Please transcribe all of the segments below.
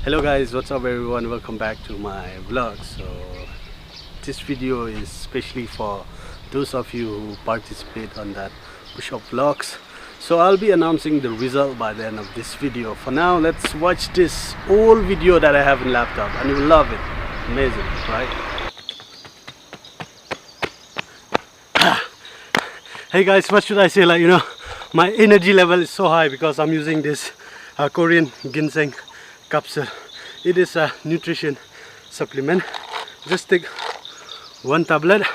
Hello guys, what's up everyone, welcome back to my vlog. So this video is especially for those of you who participate on that push-up vlogs. So I'll be announcing the result by the end of this video. For now, let's watch this old video that I have in laptop and you will love it. Amazing, right? Hey guys, what should I say? My energy level is so high because I'm using this Korean Ginseng capsule. It is a nutrition supplement. Just take one tablet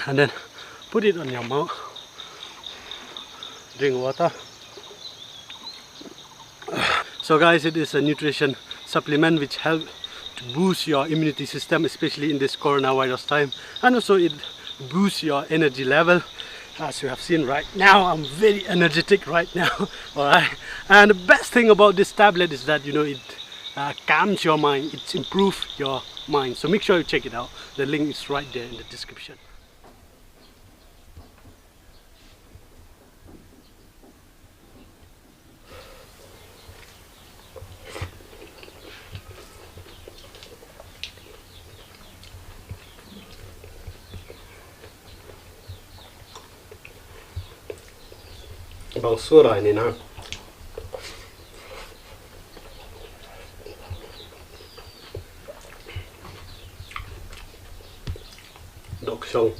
and then put it on your mouth. Drink water. So guys, it is a nutrition supplement which helps to boost your immunity system, especially in this coronavirus time, and also it boosts your energy level. As you have seen right now, I'm very energetic right now. Alright, and the best thing about this tablet is that it calms your mind, it improves your mind. So make sure you check it out. The link is right there in the description. Bằng xua rồi này nào. Độc sông.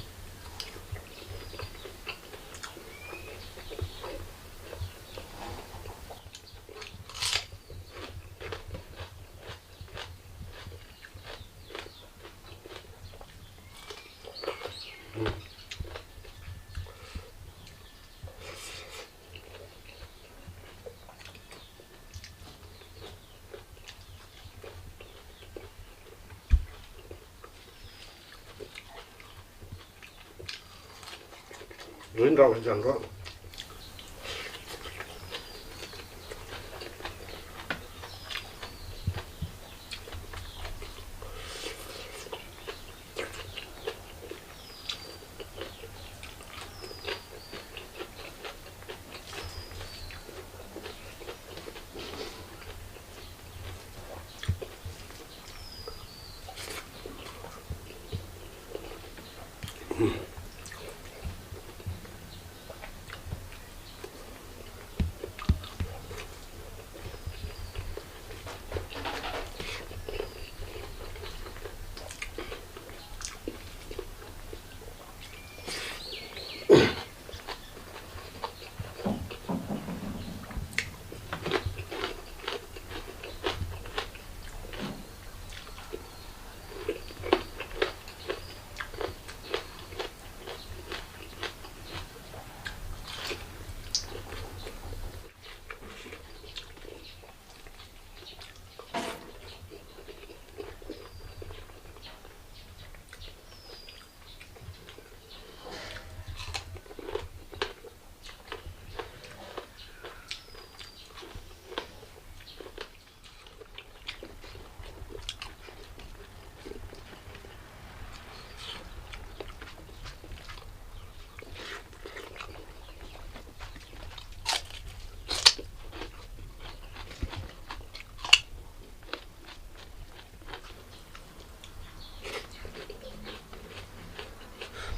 Rửa rau dần đó.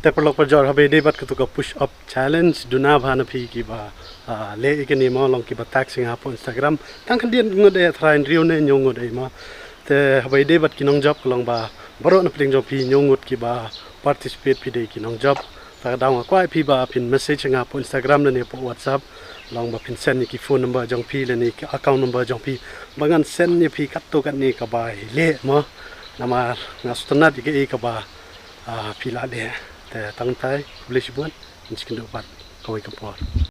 Te perlu perjor habe debat ketuka push up challenge duna bhana phi ki ba le ikani ma long ki ba tag sing hapo Instagram tang kan dien ngode thrain rio ne nyongode ma te habe debat ki nong job long ba baro na pling jo phi nyongot ki ba participate phi de ki nong job ta dang kwa phi ba phin message nga po Instagram ne po WhatsApp long ba phin send ni ki phone number jong phi le ni account number jong phi bangan send ni phi kat to kan ni ka ba le ma nama ngasutna di ke ka ba phi la de. Tang tai boleh sebuan, mungkin dapat kau ikan por.